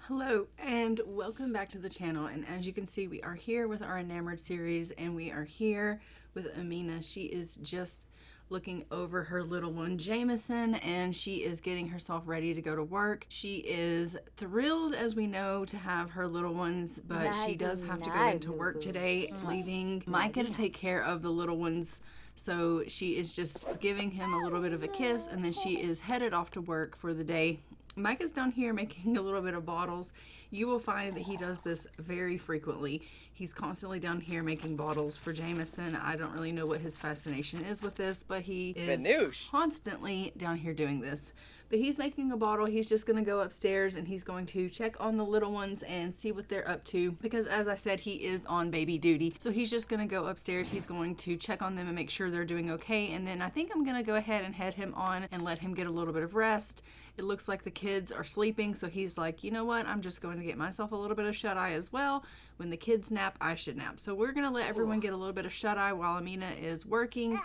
Hello and welcome back to the channel, and as you can see we are here with our Enamoured series and we are here with Amina. She is just looking over her little one Jamison and she is getting herself ready to go to work. She is thrilled, as we know, to have her little ones, but she does have to go into work today, leaving Micah to take care of the little ones. So she is just giving him a little bit of a kiss and then she is headed off to work for the day. Micah's down here making a little bit of bottles. You will find that he does this very frequently. He's constantly down here making bottles for Jamison. I don't really know what his fascination is with this, but he is constantly down here doing this. But he's making a bottle. He's just going to go upstairs and he's going to check on the little ones and see what they're up to. Because as I said, he is on baby duty. So he's just going to go upstairs. He's going to check on them and make sure they're doing okay. And then I think I'm going to go ahead and head him on and let him get a little bit of rest. It looks like the kids are sleeping. So he's like, you know what? I'm just going to get myself a little bit of shut-eye as well. When the kids nap, I should nap. So we're going to let everyone get a little bit of shut-eye while Amina is working.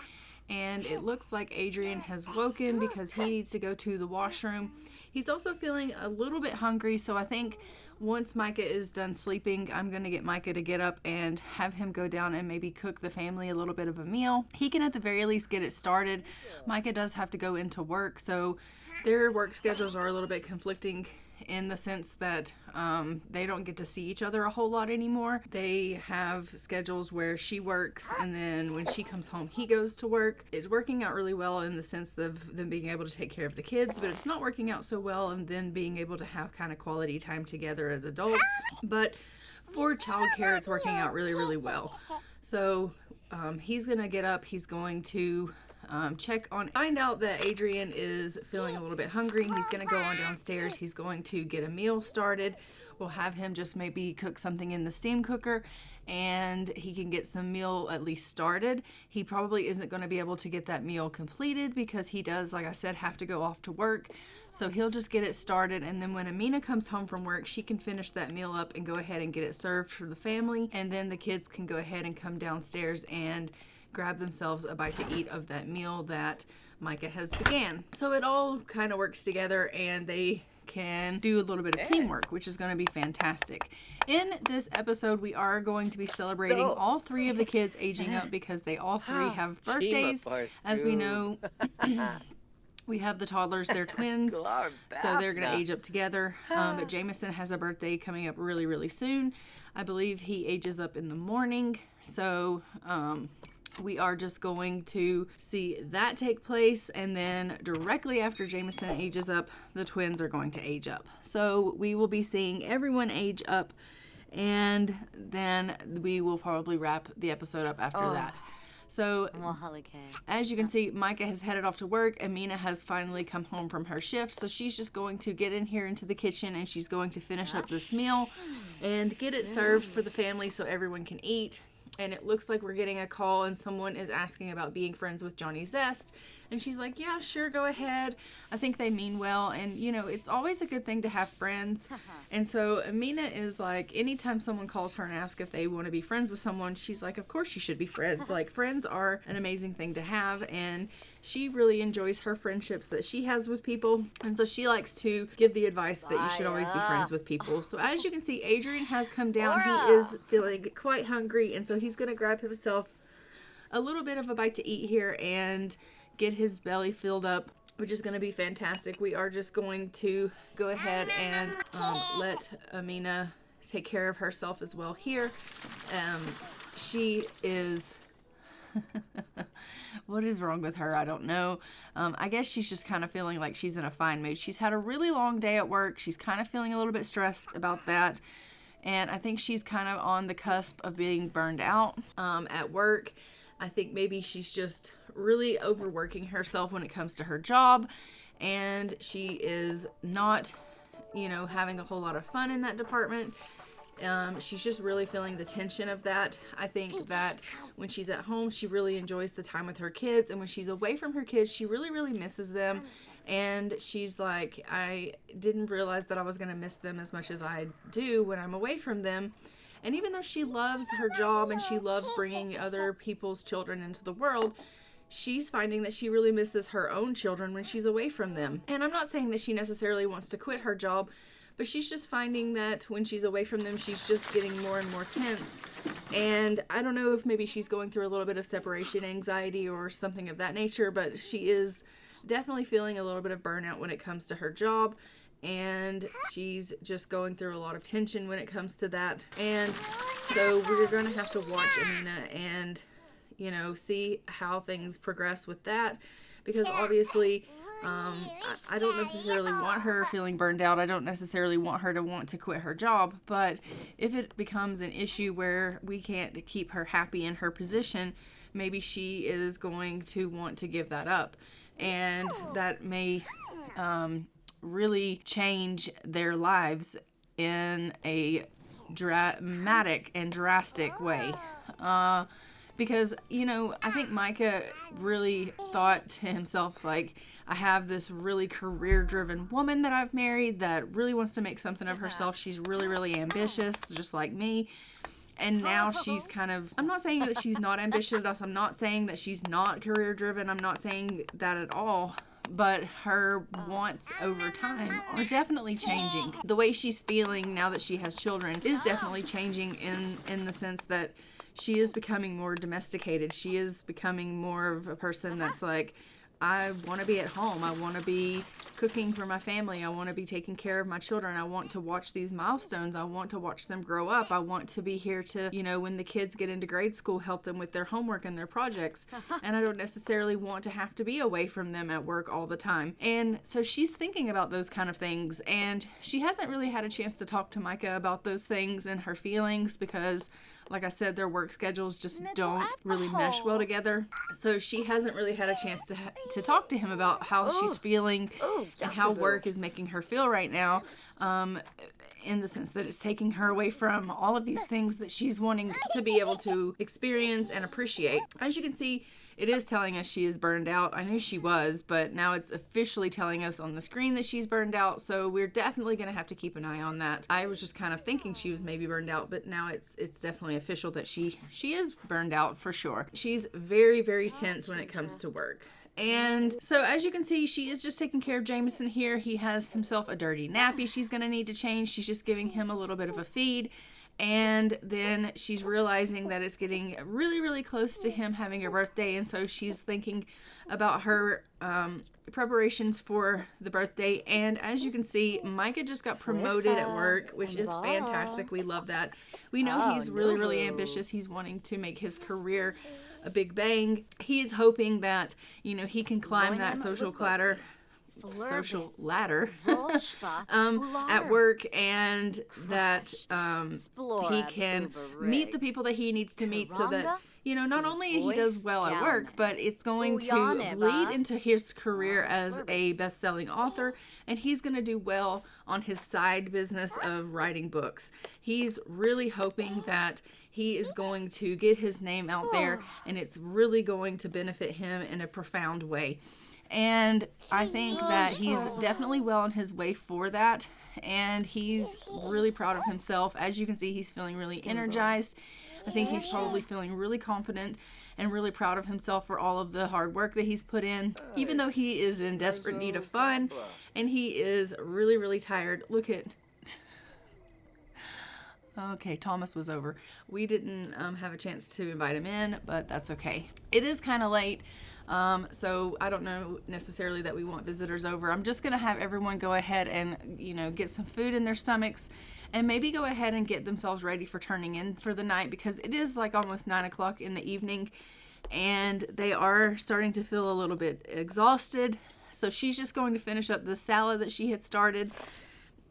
And it looks like Adrian has woken because he needs to go to the washroom. He's also feeling a little bit hungry, so I think once Micah is done sleeping, I'm going to get Micah to get up and have him go down and maybe cook the family a little bit of a meal. He can at the very least get it started. Micah does have to go into work, so their work schedules are a little bit conflicting in the sense that they don't get to see each other a whole lot anymore. They have schedules where she works and then when she comes home he goes to work. It's working out really well in the sense of them being able to take care of the kids, but it's not working out so well and then being able to have kind of quality time together as adults. But for childcare it's working out really, really well. So he's gonna get up, he's going to find out that Adrian is feeling a little bit hungry. He's going to go on downstairs. He's going to get a meal started. We'll have him just maybe cook something in the steam cooker and he can get some meal at least started. He probably isn't going to be able to get that meal completed because he does, like I said, have to go off to work. So he'll just get it started, and then when Amina comes home from work, she can finish that meal up and go ahead and get it served for the family, and then the kids can go ahead and come downstairs and grab themselves a bite to eat of that meal that Micah has began. So it all kind of works together and they can do a little bit of teamwork, which is going to be fantastic. In this episode, we are going to be celebrating all three of the kids aging up because they all three have birthdays. As we know, we have the toddlers, they're twins, so they're going to age up together. But Jamison has a birthday coming up really, really soon. I believe he ages up in the morning, so we are just going to see that take place, and then directly after Jamison ages up, the twins are going to age up. So we will be seeing everyone age up, and then we will probably wrap the episode up after that. So, as you can see, Micah has headed off to work. Amina has finally come home from her shift, so she's just going to get in here into the kitchen and she's going to finish up this meal and get it served for the family so everyone can eat. And it looks like we're getting a call and someone is asking about being friends with Johnny Zest. And she's like, yeah, sure, go ahead. I think they mean well. And, you know, it's always a good thing to have friends. And so Amina is like, anytime someone calls her and asks if they want to be friends with someone, she's like, of course you should be friends. Like, friends are an amazing thing to have. And she really enjoys her friendships that she has with people. And so she likes to give the advice that you should always be friends with people. So as you can see, Adrian has come down. He is feeling quite hungry. And so he's going to grab himself a little bit of a bite to eat here and get his belly filled up, which is going to be fantastic. We are just going to go ahead and let Amina take care of herself as well here. She is... What is wrong with her? I don't know. I guess she's just kind of feeling like she's in a fine mood. She's had a really long day at work. She's kind of feeling a little bit stressed about that. And I think she's kind of on the cusp of being burned out at work. I think maybe she's just really overworking herself when it comes to her job. And she is not, you know, having a whole lot of fun in that department. She's just really feeling the tension of that. I think that when she's at home, she really enjoys the time with her kids. And when she's away from her kids, she really, really misses them. And she's like, I didn't realize that I was going to miss them as much as I do when I'm away from them. And even though she loves her job and she loves bringing other people's children into the world, she's finding that she really misses her own children when she's away from them. And I'm not saying that she necessarily wants to quit her job, But she's just finding that when she's away from them, she's just getting more and more tense. And I don't know if maybe she's going through a little bit of separation anxiety or something of that nature, but she is definitely feeling a little bit of burnout when it comes to her job. And she's just going through a lot of tension when it comes to that. And so we're going to have to watch Amina and, see how things progress with that. Because obviously, I don't necessarily want her feeling burned out. I don't necessarily want her to want to quit her job. But if it becomes an issue where we can't keep her happy in her position, maybe she is going to want to give that up. And that may really change their lives in a dramatic and drastic way. Because, I think Micah really thought to himself, like, I have this really career-driven woman that I've married that really wants to make something of herself. She's really, really ambitious, just like me. And now she's kind of, I'm not saying that she's not ambitious. I'm not saying that she's not career-driven. I'm not saying that at all. But her wants over time are definitely changing. The way she's feeling now that she has children is definitely changing in the sense that she is becoming more domesticated. She is becoming more of a person that's like, I want to be at home. I want to be cooking for my family. I want to be taking care of my children. I want to watch these milestones. I want to watch them grow up. I want to be here to, when the kids get into grade school, help them with their homework and their projects. And I don't necessarily want to have to be away from them at work all the time. And so she's thinking about those kind of things. And she hasn't really had a chance to talk to Micah about those things and her feelings because, like I said, their work schedules just don't really mesh well together. So she hasn't really had a chance to talk to him about how she's feeling and how work is making her feel right now, in the sense that it's taking her away from all of these things that she's wanting to be able to experience and appreciate. As you can see, it is telling us she is burned out. I knew she was, but now it's officially telling us on the screen that she's burned out, so we're definitely going to have to keep an eye on that. I was just kind of thinking she was maybe burned out, but now it's definitely official that she is burned out for sure. She's very, very tense when it comes to work. And so as you can see, she is just taking care of Jamison here. He has himself a dirty nappy she's going to need to change. She's just giving him a little bit of a feed. And then she's realizing that it's getting really, really close to him having a birthday. And so she's thinking about her preparations for the birthday. And as you can see, Micah just got promoted at work, which is fantastic. We love that. We know he's really, really ambitious. He's wanting to make his career a big bang. He's hoping that, he can climb that social ladder at work, and that he can meet the people that he needs to meet, so that not only he does well at work, but it's going to lead into his career as a best-selling author, and he's going to do well on his side business of writing books. He's really hoping that he is going to get his name out there, and it's really going to benefit him in a profound way. And I think that he's definitely well on his way for that. And he's really proud of himself. As you can see, he's feeling really energized. I think he's probably feeling really confident and really proud of himself for all of the hard work that he's put in. Even though he is in desperate need of fun and he is really, really tired. Look at... Okay, Thomas was over. We didn't have a chance to invite him in, but that's okay. It is kind of late. So I don't know necessarily that we want visitors over. I'm just going to have everyone go ahead and, get some food in their stomachs and maybe go ahead and get themselves ready for turning in for the night, because it is like almost 9 o'clock in the evening and they are starting to feel a little bit exhausted. So she's just going to finish up the salad that she had started,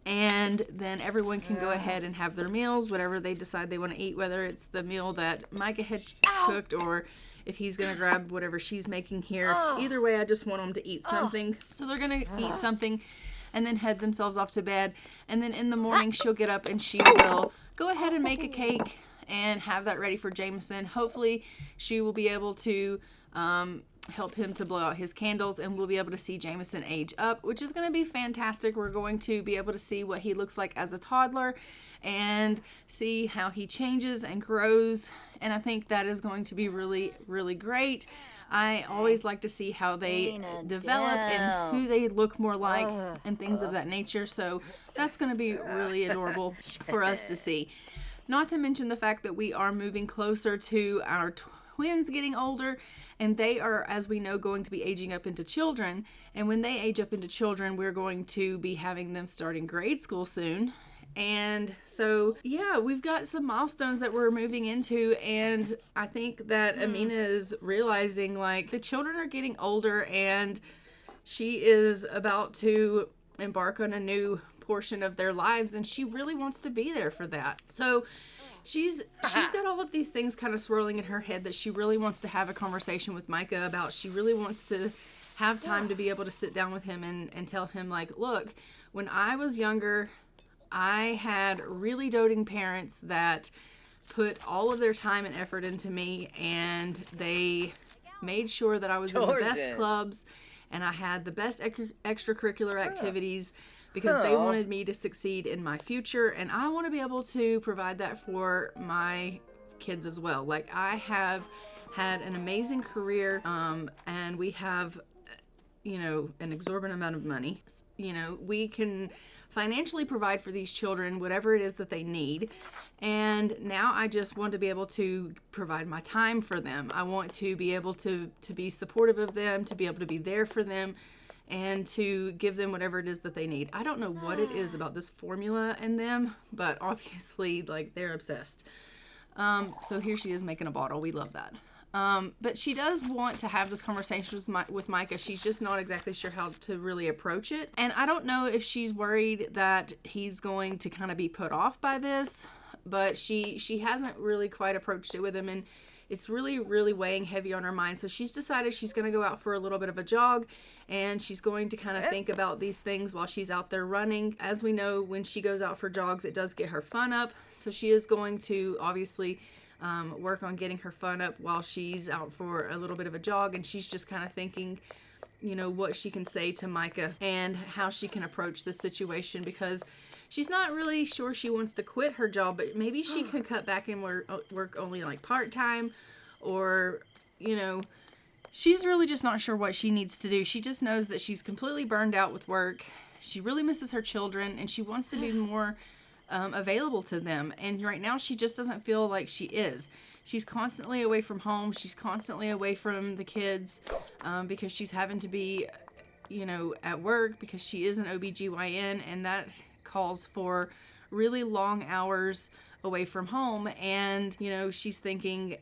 and then everyone can go ahead and have their meals, whatever they decide they want to eat, whether it's the meal that Micah had cooked or if he's going to grab whatever she's making here. Either way, I just want them to eat something. So they're going to eat something and then head themselves off to bed. And then in the morning, she'll get up and she will go ahead and make a cake and have that ready for Jamison. Hopefully, she will be able to help him to blow out his candles, and we'll be able to see Jamison age up, which is going to be fantastic. We're going to be able to see what he looks like as a toddler and see how he changes and grows, and I think that is going to be really, really great. I always like to see how they develop and who they look more like and things of that nature, so that's going to be really adorable for us to see. Not to mention the fact that we are moving closer to our twins getting older, and they are, as we know, going to be aging up into children. And when they age up into children, we're going to be having them starting grade school soon. And so, yeah, we've got some milestones that we're moving into, and I think that Amina is realizing, like, the children are getting older, and she is about to embark on a new portion of their lives, and she really wants to be there for that. So she's got all of these things kind of swirling in her head that she really wants to have a conversation with Micah about. She really wants to have time to be able to sit down with him and tell him, like, look, when I was younger, I had really doting parents that put all of their time and effort into me, and they made sure that I was in the best clubs and I had the best extracurricular activities because they wanted me to succeed in my future, and I want to be able to provide that for my kids as well. Like, I have had an amazing career, and we have, you know, an exorbitant amount of money. You know, we can financially provide for these children whatever it is that they need, and now I just want to be able to provide my time for them. I want to be able to be supportive of them, to be able to be there for them, and to give them whatever it is that they need. I don't know what it is about this formula in them, but obviously, like, they're obsessed. So here she is making a bottle. We love that. But she does want to have this conversation with Micah. She's just not exactly sure how to really approach it. And I don't know if she's worried that he's going to kind of be put off by this, but she hasn't really quite approached it with him, and it's really, really weighing heavy on her mind. So she's decided she's going to go out for a little bit of a jog, and she's going to kind of think about these things while she's out there running. As we know, when she goes out for jogs, it does get her fun up. So she is going to obviously work on getting her fun up while she's out for a little bit of a jog, and she's just kind of thinking, you know, what she can say to Micah and how she can approach the situation, because she's not really sure she wants to quit her job, but maybe she could cut back and work only like part-time, or, you know, she's really just not sure what she needs to do. She just knows that she's completely burned out with work. She really misses her children, and she wants to be more available to them. And right now she just doesn't feel like she is. She's constantly away from home. She's constantly away from the kids because she's having to be, you know, at work because she is an OBGYN, and that calls for really long hours away from home. And, you know, she's thinking,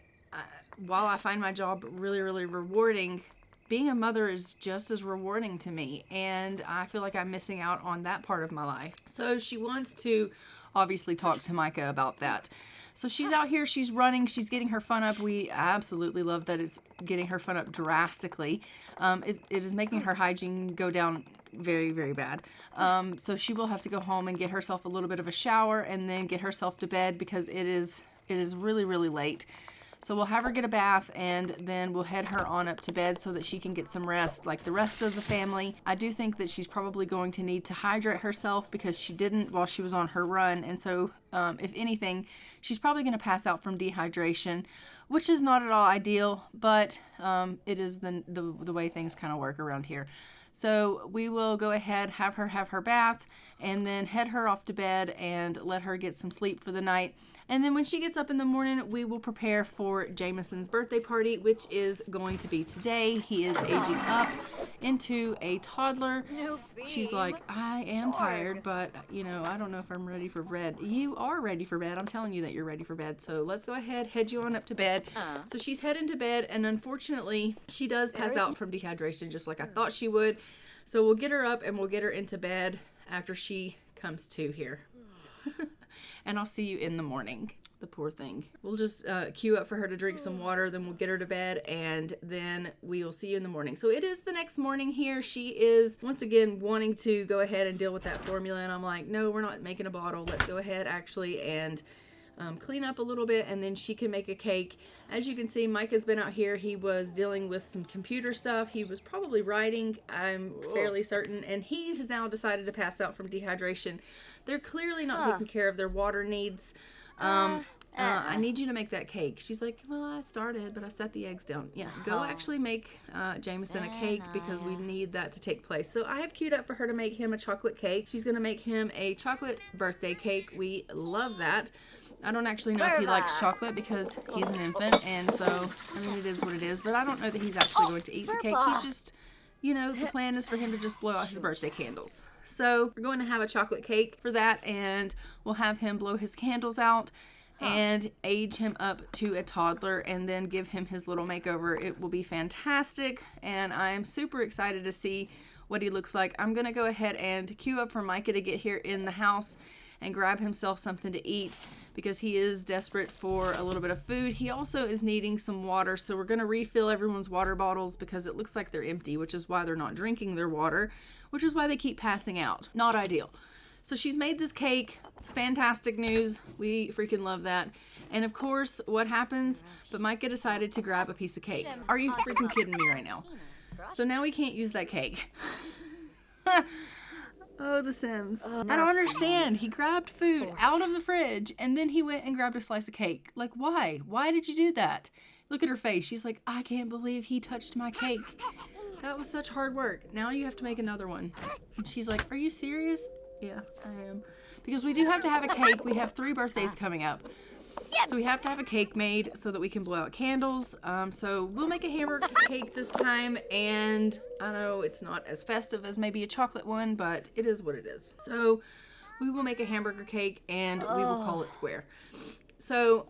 while I find my job really, really rewarding, being a mother is just as rewarding to me, and I feel like I'm missing out on that part of my life. So she wants to obviously talk to Micah about that. So she's out here, she's running, she's getting her fun up. We absolutely love that it's getting her fun up drastically. It is making her hygiene go down very, very bad. So she will have to go home and get herself a little bit of a shower and then get herself to bed because it is really, really late. So we'll have her get a bath, and then we'll head her on up to bed so that she can get some rest like the rest of the family. I do think that she's probably going to need to hydrate herself because she didn't while she was on her run. And so if anything, she's probably going to pass out from dehydration, which is not at all ideal, but it is the way things kind of work around here. So we will go ahead, have her bath, and then head her off to bed and let her get some sleep for the night. And then when she gets up in the morning, we will prepare for Jamison's birthday party, which is going to be today. He is aging up into a toddler. She's like, I am tired, but, you know, I don't know if I'm ready for bed. You are ready for bed. I'm telling you that you're ready for bed. So let's go ahead, head you on up to bed. So she's heading to bed, and unfortunately, she does pass out from dehydration just like I thought she would. So we'll get her up and we'll get her into bed after she comes to here. And I'll see you in the morning. The poor thing. We'll just queue up for her to drink some water, then we'll get her to bed, and then we will see you in the morning. So it is the next morning here. She is, once again, wanting to go ahead and deal with that formula, and I'm like, no, we're not making a bottle. Let's go ahead, actually, and clean up a little bit, and then she can make a cake. As you can see, Micah's been out here. He was dealing with some computer stuff. He was probably writing, I'm fairly certain, and he has now decided to pass out from dehydration. They're clearly not taking care of their water needs. I need you to make that cake. She's like, well, I started, but I set the eggs down. Yeah, go actually make Jamison a cake, because we need that to take place. So I have queued up for her to make him a chocolate cake. She's going to make him a chocolate birthday cake. We love that. I don't actually know if he likes chocolate because he's an infant, and so, I mean, it is what it is, but I don't know that he's actually going to eat the cake. He's just, you know, the plan is for him to just blow out his birthday candles. So we're going to have a chocolate cake for that, and we'll have him blow his candles out and age him up to a toddler, and then give him his little makeover. It will be fantastic, and I am super excited to see what he looks like. I'm going to go ahead and queue up for Micah to get here in the house and grab himself something to eat, because he is desperate for a little bit of food. He also is needing some water, so we're going to refill everyone's water bottles, because it looks like they're empty, which is why they're not drinking their water, which is why they keep passing out. Not ideal. So she's made this cake. Fantastic news. We freaking love that. And of course, what happens? But Micah decided to grab a piece of cake. Are you freaking kidding me right now? So now we can't use that cake. Oh, The Sims. I don't understand. He grabbed food out of the fridge, and then he went and grabbed a slice of cake. Like, why? Why did you do that? Look at her face. She's like, I can't believe he touched my cake. That was such hard work. Now you have to make another one. And she's like, are you serious? Yeah, I am. Because we do have to have a cake. We have 3 birthdays coming up. So we have to have a cake made so that we can blow out candles. So we'll make a hamburger cake this time. And I know it's not as festive as maybe a chocolate one, but it is what it is. So we will make a hamburger cake, and we will call it square. So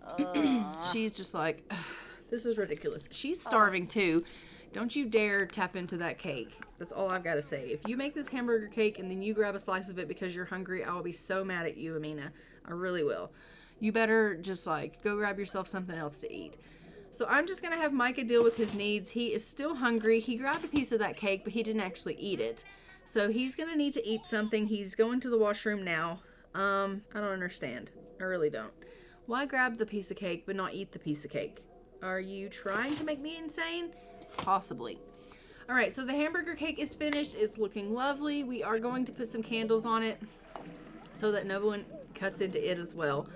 she's just like, this is ridiculous. She's starving too. Don't you dare tap into that cake. That's all I've got to say. If you make this hamburger cake and then you grab a slice of it because you're hungry, I'll be so mad at you, Amina. I really will. You better just like go grab yourself something else to eat. So I'm just going to have Micah deal with his needs. He is still hungry. He grabbed a piece of that cake, but he didn't actually eat it. So he's going to need to eat something. He's going to the washroom now. I don't understand. I really don't. Why grab the piece of cake but not eat the piece of cake? Are you trying to make me insane? Possibly. All right, so the hamburger cake is finished. It's looking lovely. We are going to put some candles on it so that no one cuts into it as well.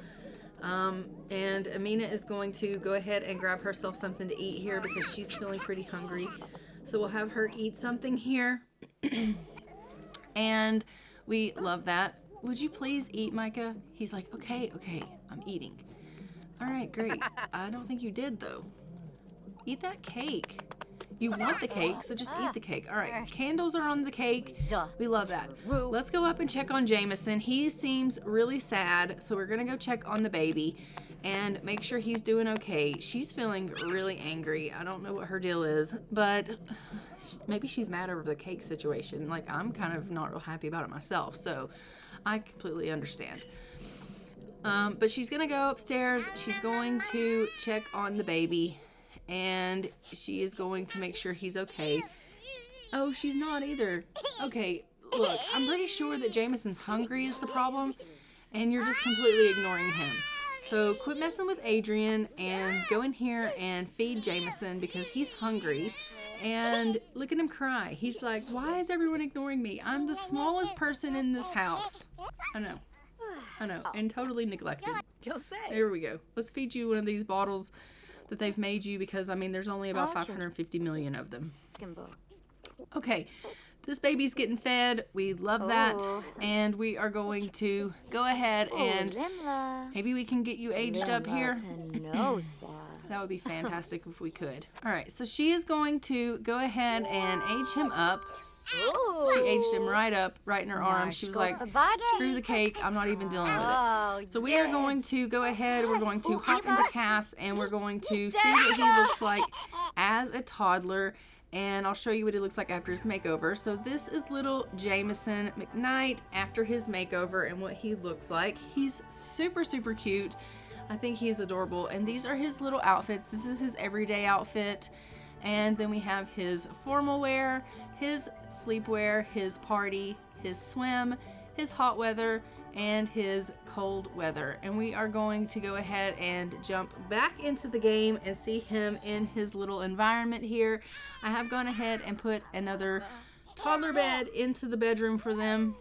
And Amina is going to go ahead and grab herself something to eat here because she's feeling pretty hungry. So we'll have her eat something here. And we love that. Would you please eat, Micah? He's like, okay, I'm eating. All right, great. I don't think you did, though. Eat that cake. You want the cake, so just eat the cake. All right, candles are on the cake. We love that. Let's go up and check on Jamison. He seems really sad, so we're going to go check on the baby and make sure he's doing okay. She's feeling really angry. I don't know what her deal is, but maybe she's mad over the cake situation. Like, I'm kind of not real happy about it myself, so I completely understand. But she's going to go upstairs. She's going to check on the baby. And she is going to make sure he's okay. Oh, she's not either. Okay, look, I'm pretty sure that Jamison's hungry is the problem, and you're just completely ignoring him. So quit messing with Adrian and go in here and feed Jamison because he's hungry. And look at him cry. He's like, why is everyone ignoring me? I'm the smallest person in this house. I know, and totally neglected. You'll say. There we go. Let's feed you one of these bottles that they've made you because, I mean, there's only about 550 million of them. Okay, this baby's getting fed. We love that. And we are going to go ahead and maybe we can get you aged up here. That would be fantastic if we could. All right, so she is going to go ahead and age him up. She aged him right up, right in her arms. She was like, screw the cake, I'm not even dealing with it. So we are going to go ahead, we're going to hop into Cass, and we're going to see what he looks like as a toddler, and I'll show you what he looks like after his makeover. So this is little Jamison McKnight after his makeover and what he looks like. He's super, super cute. I think he's adorable, and these are his little outfits. This is his everyday outfit, and then we have his formal wear, his sleepwear, his party, his swim, his hot weather, and his cold weather. And we are going to go ahead and jump back into the game and see him in his little environment here. I have gone ahead and put another toddler bed into the bedroom for them,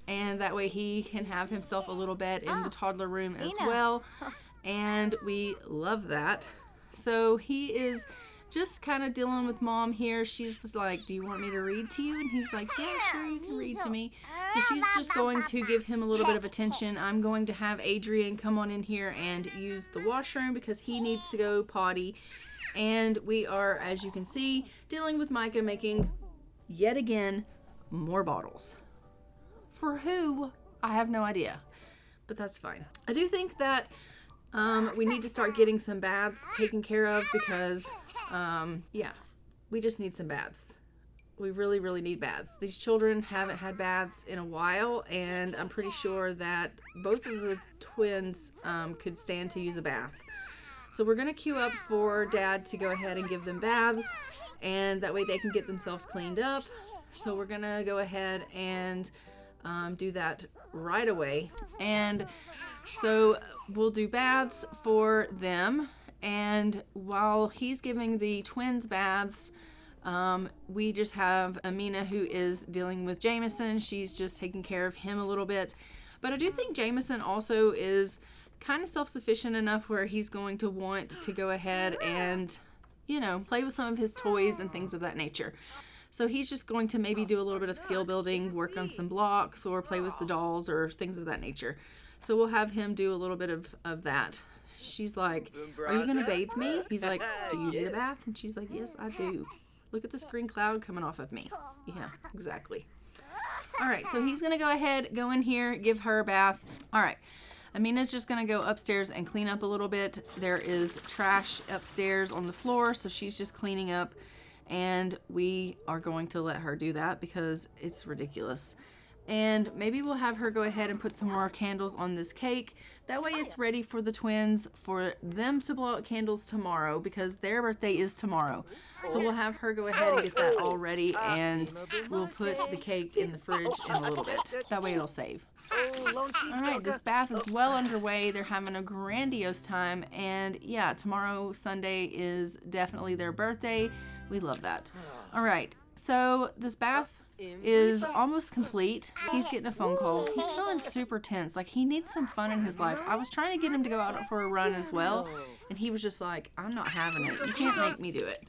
and that way he can have himself a little bed in the toddler room as well, and we love that. So he is just kind of dealing with mom here. She's like, do you want me to read to you? And he's like, yeah, sure, you can read to me. So she's just going to give him a little bit of attention. I'm going to have Adrian come on in here and use the washroom because he needs to go potty. And we are, as you can see, dealing with Micah making, yet again, more bottles. For who? I have no idea, but that's fine. I do think that we need to start getting some baths taken care of because, yeah, we just need some baths. We really, really need baths. These children haven't had baths in a while, and I'm pretty sure that both of the twins could stand to use a bath. So we're going to queue up for Dad to go ahead and give them baths, and that way they can get themselves cleaned up. So we're going to go ahead and do that right away. And so we'll do baths for them, and while he's giving the twins baths, we just have Amina, who is dealing with Jamison. She's just taking care of him a little bit. But I do think Jamison also is kind of self-sufficient enough where he's going to want to go ahead and, you know, play with some of his toys and things of that nature. So he's just going to maybe do a little bit of skill building, work on some blocks, or play with the dolls or things of that nature. So we'll have him do a little bit of that. She's like, are you going to bathe me? He's like, do you need a bath? And she's like, yes, I do. Look at this green cloud coming off of me. Yeah, exactly. All right, so he's going to go ahead, go in here, give her a bath. All right, Amina's just going to go upstairs and clean up a little bit. There is trash upstairs on the floor, so she's just cleaning up. And we are going to let her do that because it's ridiculous. And maybe we'll have her go ahead and put some more candles on this cake. That way it's ready for the twins, for them to blow out candles tomorrow because their birthday is tomorrow. So we'll have her go ahead and get that all ready, and we'll put the cake in the fridge in a little bit. That way it'll save. All right, this bath is well underway. They're having a grandiose time. And yeah, tomorrow, Sunday, is definitely their birthday. We love that. All right, so this bath is almost complete. He's getting a phone call. He's feeling super tense. Like, he needs some fun in his life. I was trying to get him to go out for a run as well, and he was just like, I'm not having it. You can't make me do it.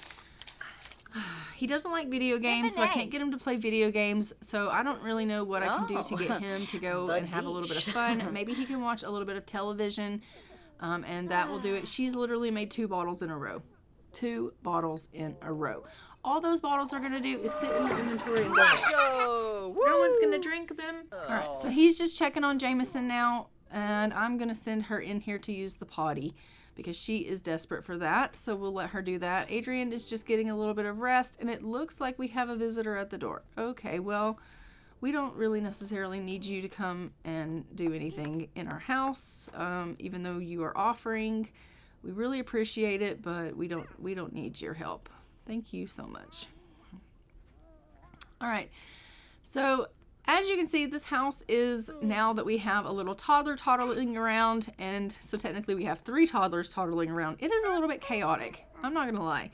He doesn't like video games, so I can't get him to play video games. So I don't really know what I can do to get him to go and have a little bit of fun. Maybe he can watch a little bit of television, and that will do it. She's literally made 2 bottles in a row. 2 bottles in a row. All those bottles are going to do is sit in your inventory and go. No one's going to drink them. All right, so he's just checking on Jamison now, and I'm going to send her in here to use the potty because she is desperate for that, so we'll let her do that. Adrian is just getting a little bit of rest, and it looks like we have a visitor at the door. Okay, well, we don't really necessarily need you to come and do anything in our house, even though you are offering. We really appreciate it, but we don't need your help. Thank you so much. All right, so as you can see, this house is, now that we have a little toddler toddling around, and so technically we have 3 toddlers toddling around, it is a little bit chaotic. I'm not gonna lie.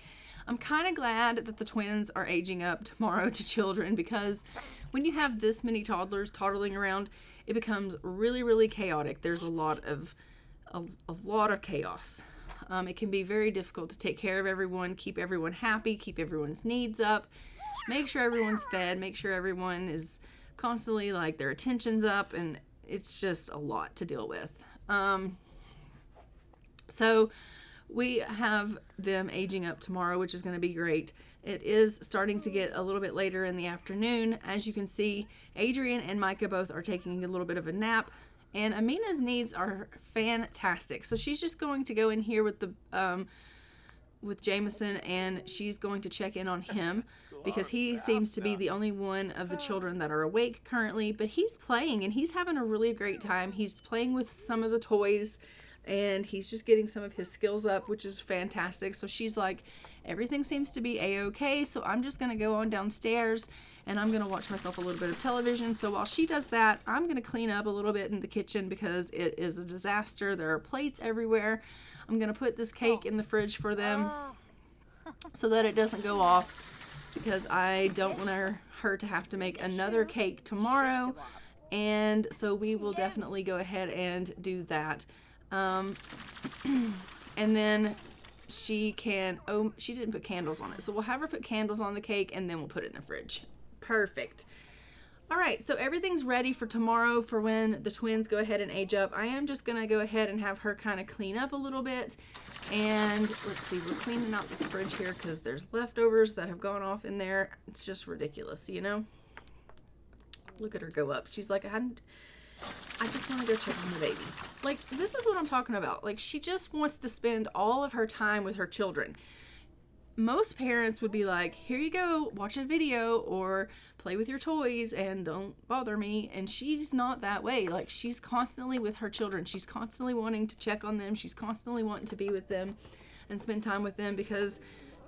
I'm kind of glad that the twins are aging up tomorrow to children, because when you have this many toddlers toddling around, it becomes really, really chaotic. There's a lot of chaos. It can be very difficult to take care of everyone, keep everyone happy, keep everyone's needs up, make sure everyone's fed, make sure everyone is constantly, like, their attention's up, and it's just a lot to deal with. So we have them aging up tomorrow, which is going to be great. It is starting to get a little bit later in the afternoon. As you can see, Adrian and Micah both are taking a little bit of a nap. And Amina's needs are fantastic. So she's just going to go in here with Jamison, and she's going to check in on him because he seems to be the only one of the children that are awake currently. But he's playing, and he's having a really great time. He's playing with some of the toys and he's just getting some of his skills up, which is fantastic. So she's like, everything seems to be a-okay, so I'm just going to go on downstairs and I'm going to watch myself a little bit of television. So while she does that, I'm going to clean up a little bit in the kitchen because it is a disaster. There are plates everywhere. I'm going to put this cake in the fridge for them so that it doesn't go off, because I don't want her to have to make another cake tomorrow. And so we will definitely go ahead and do that. And then she didn't put candles on it, so we'll have her put candles on the cake and then we'll put it in the fridge. Perfect. All right, so everything's ready for tomorrow for when the twins go ahead and age up. I am just gonna go ahead and have her kind of clean up a little bit. And let's see, we're cleaning out this fridge here because there's leftovers that have gone off in there. It's just ridiculous, you know? Look at her go up. She's like, I just want to go check on the baby. Like, this is what I'm talking about. Like, she just wants to spend all of her time with her children. Most parents would be like, here you go, watch a video or play with your toys and don't bother me. And she's not that way. Like, she's constantly with her children. She's constantly wanting to check on them. She's constantly wanting to be with them and spend time with them, because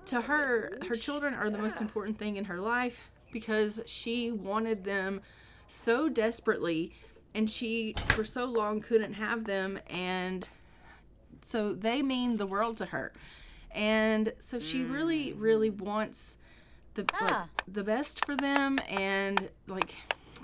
to her, her children are the most important thing in her life, because she wanted them so desperately, and she for so long couldn't have them, and so they mean the world to her. And so she really, really wants the best for them. And like,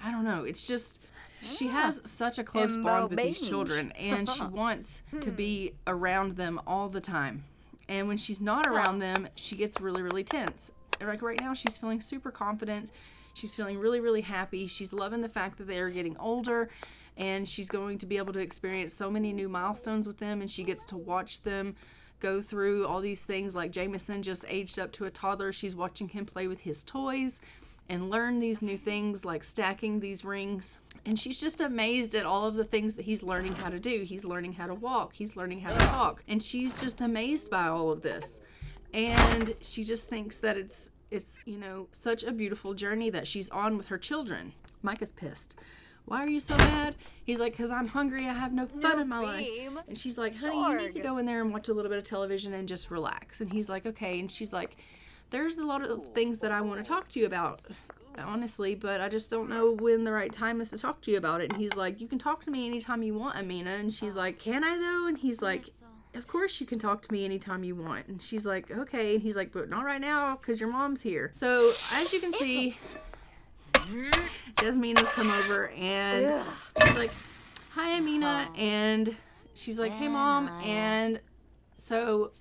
I don't know, it's just, she has such a close bond with these children, and she wants to be around them all the time. And when she's not around them, she gets really, really tense. Like right now, she's feeling super confident. She's feeling really, really happy. She's loving the fact that they are getting older, and she's going to be able to experience so many new milestones with them, and she gets to watch them go through all these things. Like Jamison just aged up to a toddler. She's watching him play with his toys and learn these new things like stacking these rings. And she's just amazed at all of the things that he's learning how to do. He's learning how to walk. He's learning how to talk. And she's just amazed by all of this. And she just thinks that it's you know, such a beautiful journey that she's on with her children. Micah's pissed. Why are you so mad? He's like, because I'm hungry. I have no fun in my life. And she's like, honey, you need to go in there and watch a little bit of television and just relax. And he's like, okay. And she's like, there's a lot of things that I want to talk to you about, honestly, but I just don't know when the right time is to talk to you about it. And he's like, you can talk to me anytime you want, Amina. And she's like, can I though? And he's like, of course you can talk to me anytime you want. And she's like, okay. And he's like, but not right now because your mom's here. So as you can see, Jasmina's come over and she's like, hi, Amina. And she's like, hey, Mom. And so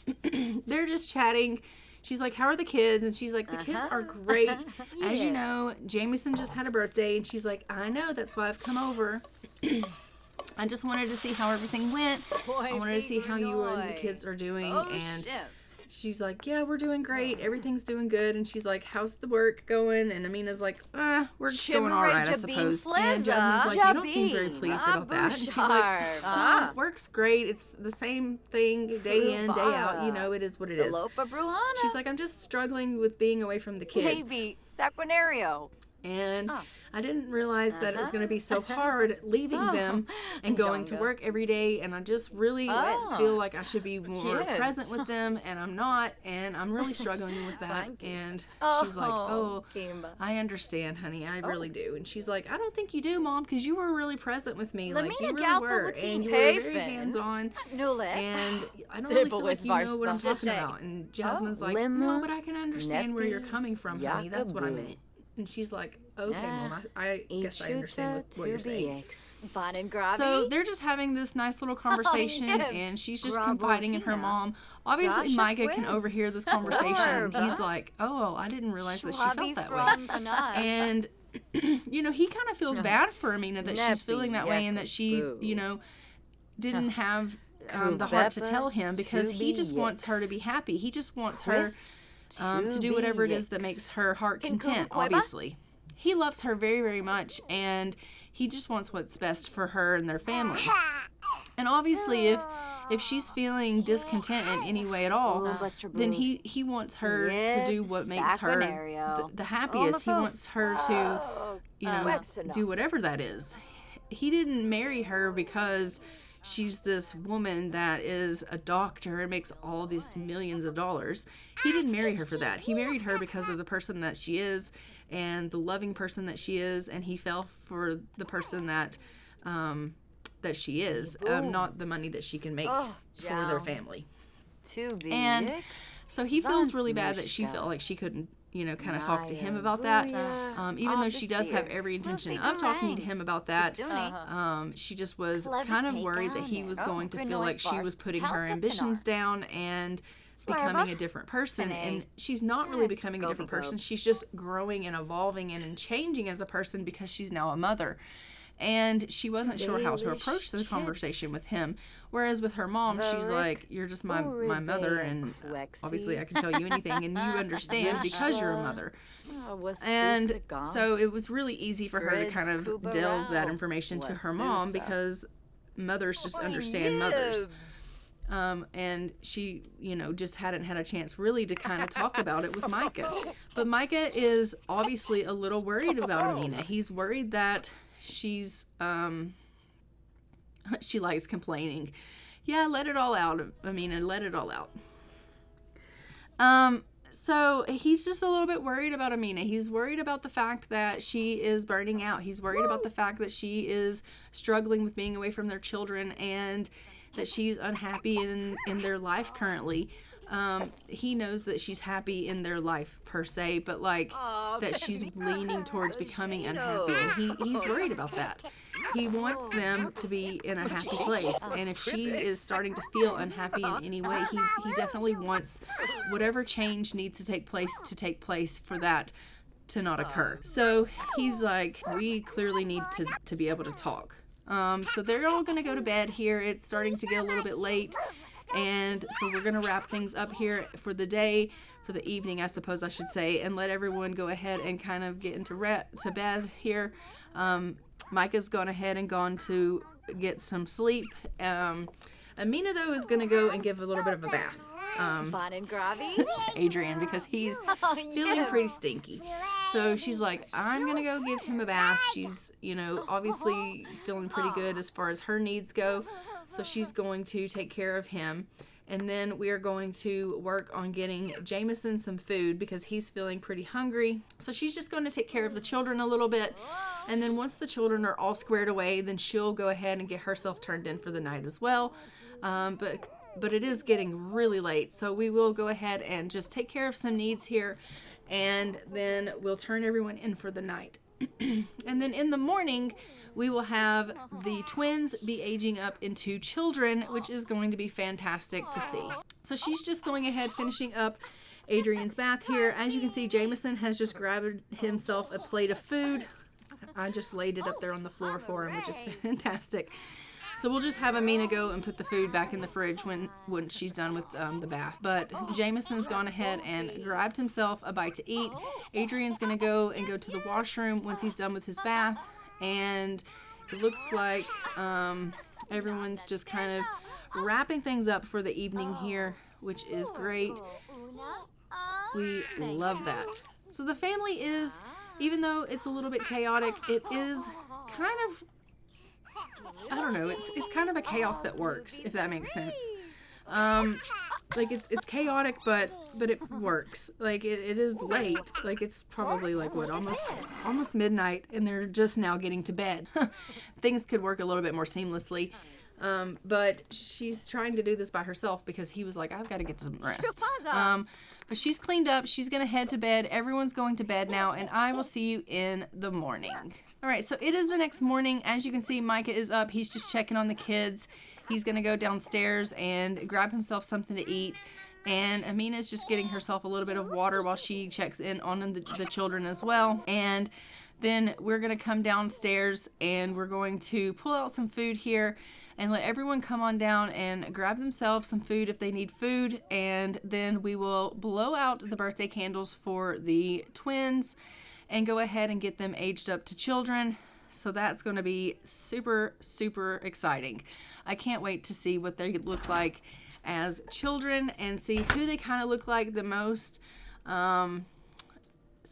they're just chatting. She's like, how are the kids? And she's like, the kids are great. As you know, Jamison just had a birthday. And she's like, I know. That's why I've come over. I just wanted to see how everything went. I wanted to see how you and the kids are doing. And she's like, yeah, we're doing great. Everything's doing good. And she's like, how's the work going? And Amina's like, we're just going all right, I suppose. And Jasmine's like, you don't seem very pleased about that. And she's like, work's great. It's the same thing day in, day out. You know, it is what it is. She's like, I'm just struggling with being away from the kids. And I didn't realize that it was going to be so hard leaving them and going to work every day. And I just really feel like I should be more present with them, and I'm not. And I'm really struggling with that. And she's like, oh, I understand, honey. I really do. And she's like, I don't think you do, Mom, because you were really present with me. Like, you really were. And you were very hands-on. And I don't really feel like you know what I'm talking about. And Jasmine's like, no, but I can understand where you're coming from, honey. That's what I meant. And she's like, okay, Mom, I guess I understand what you're saying. So they're just having this nice little conversation, and she's just confiding in her mom. Obviously, Micah can overhear this conversation. He's like, oh, well, I didn't realize that she felt that way. And, you know, he kind of feels bad for Amina that she's feeling that way, and that she, you know, didn't have the heart to tell him, because he just wants her to be happy. He just wants her to do whatever it is that makes her heart content, obviously. He loves her very, very much, and he just wants what's best for her and their family. And obviously, if she's feeling discontent in any way at all, then he wants her to do what makes her the happiest. He wants her to, you know, do whatever that is. He didn't marry her because she's this woman that is a doctor and makes all these millions of dollars. He didn't marry her for that. He married her because of the person that she is and the loving person that she is, and he fell for the person that she is, not the money that she can make for their family. And so he feels really bad that she felt like she couldn't, kind of talk to him about that. Even though she does have every intention of talking to him about that, she just was kind of worried that he was going to feel like she was putting her ambitions down and becoming a different person. And she's not really becoming a different person. She's just growing and evolving and changing as a person because she's now a mother. And she wasn't sure how to approach the conversation with him. Whereas with her mom, she's like, you're just my mother, and obviously I can tell you anything, and you understand because you're a mother. And so it was really easy for her to kind of delve that information to her mom because mothers just understand mothers. And she, just hadn't had a chance really to kind of talk about it with Micah. But Micah is obviously a little worried about Amina. He's worried that she's she likes complaining. Yeah, let it all out, Amina, let it all out. So he's just a little bit worried about Amina. He's worried about the fact that she is burning out. He's worried about the fact that she is struggling with being away from their children and that she's unhappy in their life currently. He knows that she's happy in their life per se, but that she's leaning towards becoming unhappy, and he's worried about that. He wants them to be in a happy place, and if she is starting to feel unhappy in any way, he definitely wants whatever change needs to take place for that to not occur. So he's like, we clearly need to be able to talk. So they're all going to go to bed here. It's starting to get a little bit late. And so we're going to wrap things up here for the day, for the evening, I suppose I should say, and let everyone go ahead and kind of get into to bed here. Micah's gone ahead and gone to get some sleep. Amina, though, is going to go and give a little bit of a bath to Adrian because he's feeling pretty stinky. So she's like, I'm going to go give him a bath. She's, obviously feeling pretty good as far as her needs go. So she's going to take care of him. And then we are going to work on getting Jamison some food because he's feeling pretty hungry. So she's just going to take care of the children a little bit. And then once the children are all squared away, then she'll go ahead and get herself turned in for the night as well. But it is getting really late. So we will go ahead and just take care of some needs here. And then we'll turn everyone in for the night. And then in the morning, we will have the twins be aging up into children, which is going to be fantastic to see. So she's just going ahead, finishing up Adrian's bath here. As you can see, Jamison has just grabbed himself a plate of food. I just laid it up there on the floor for him, which is fantastic. So we'll just have Amina go and put the food back in the fridge when she's done with the bath. But Jamison's gone ahead and grabbed himself a bite to eat. Adrian's going to go to the washroom once he's done with his bath. And it looks like everyone's just kind of wrapping things up for the evening here, which is great. We love that. So the family is, even though it's a little bit chaotic, it is kind of, I don't know, it's kind of a chaos that works, if that makes sense. It's chaotic, but it works. It is late. It's probably almost midnight, and they're just now getting to bed. Things could work a little bit more seamlessly. But she's trying to do this by herself because he was like, I've got to get some rest. But she's cleaned up. She's going to head to bed. Everyone's going to bed now, and I will see you in the morning. All right, so it is the next morning. As you can see, Micah is up. He's just checking on the kids. He's going to go downstairs and grab himself something to eat. And Amina's just getting herself a little bit of water while she checks in on the children as well. And then we're going to come downstairs and we're going to pull out some food here and let everyone come on down and grab themselves some food if they need food. And then we will blow out the birthday candles for the twins and go ahead and get them aged up to children. So that's going to be super, super exciting. I can't wait to see what they look like as children and see who they kind of look like the most. So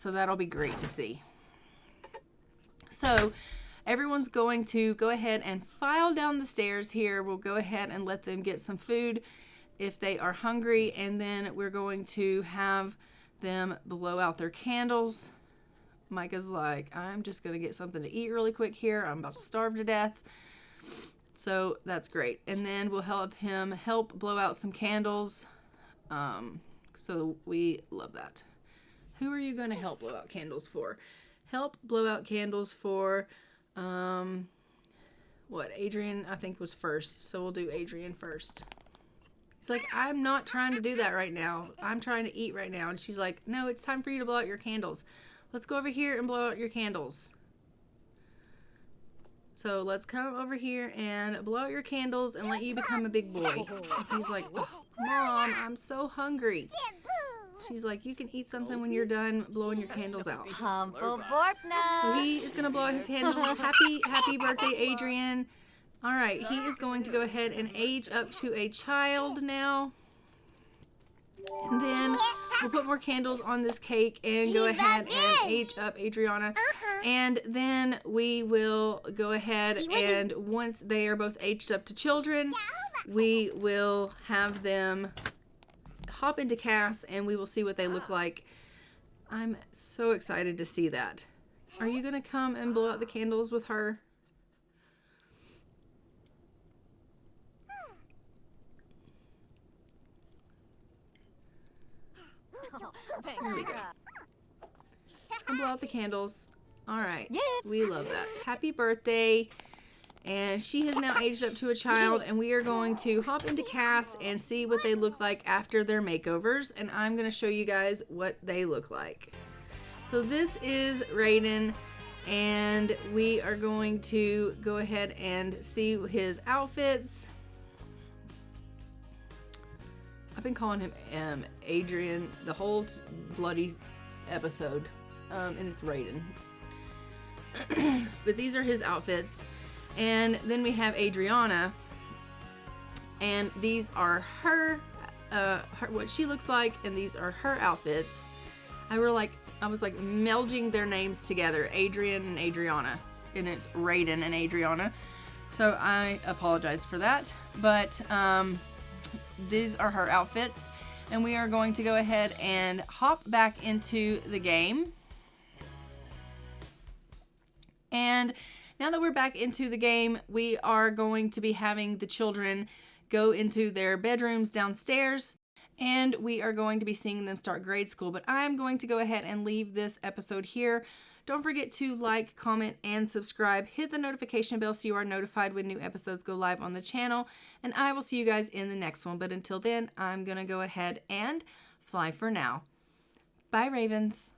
that'll be great to see. So everyone's going to go ahead and file down the stairs here. We'll go ahead and let them get some food if they are hungry, and then we're going to have them blow out their candles. Micah's like, I'm just going to get something to eat really quick here. I'm about to starve to death. So that's great. And then we'll help him blow out some candles. So we love that. Who are you going to help blow out candles for? Help blow out candles for, Adrian, I think, was first. So we'll do Adrian first. He's like, I'm not trying to do that right now. I'm trying to eat right now. And she's like, no, it's time for you to blow out your candles. Let's go over here and blow out your candles. So let's come over here and blow out your candles and let you become a big boy. He's like, oh, Mom, I'm so hungry. She's like, you can eat something when you're done blowing your candles out. So he is going to blow out his candles. Happy birthday, Adrian. All right, he is going to go ahead and age up to a child now. And then we'll put more candles on this cake and go ahead and age up Adriana. And then we will go ahead and once they are both aged up to children, we will have them hop into Cass and we will see what they look like. I'm so excited to see that. Are you going to come and blow out the candles with her? There we go. Come blow out the candles. All right. Yes. We love that. Happy birthday. And she has now aged up to a child, and we are going to hop into Cass and see what they look like after their makeovers, and I'm going to show you guys what they look like. So this is Raiden, and we are going to go ahead and see his outfits. I've been calling him Adrian the whole bloody episode, and it's Raiden. But these are his outfits. And then we have Adriana, and these are her what she looks like, and these are her outfits. I was like melding their names together, Adrian and Adriana, and it's Raiden and Adriana. So I apologize for that, but these are her outfits, and we are going to go ahead and hop back into the game. And now that we're back into the game, we are going to be having the children go into their bedrooms downstairs, and we are going to be seeing them start grade school. But I'm going to go ahead and leave this episode here. Don't forget to like, comment, and subscribe. Hit the notification bell so you are notified when new episodes go live on the channel, and I will see you guys in the next one. But until then, I'm going to go ahead and fly for now. Bye, Ravens.